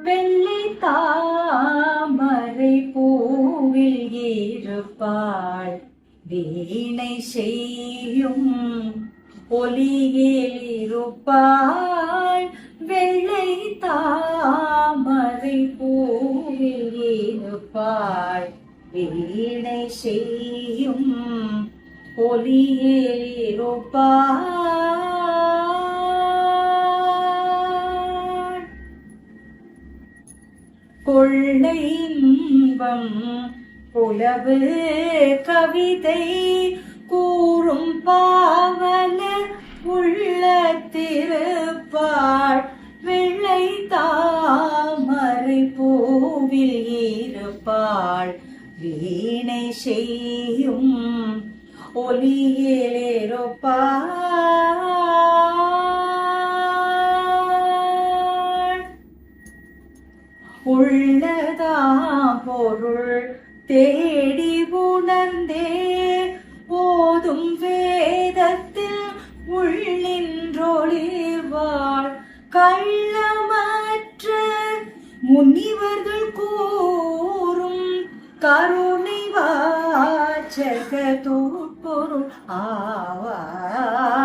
வெள்ளை தாமரை பூவில் இருப்பாள் வீணை செய்யும் ஒலியில் இருப்பாள். வெள்ளை தாமரை பூவில் இருப்பாள் வீணை செய்யும் ஒலியில் இருப்பாள். கொள்ளை இன்பம் புலவு கவிதை கூறும் பாவலர் உள்ளத்திருப்பாள். வெள்ளை தாமரை பூவில் இருப்பாள் வீணை செய்யும் ஒலியில் இருப்பாள். உள்ளதாம் பொருள் தேடி உணர்ந்தே ஓதும் வேதத்தில் உள்ளின்றொழிவாள். கள்ளமற்ற முனிவர்கள் கூறும் கருணை வாச்சக தூப்பொருள் ஆவாள்.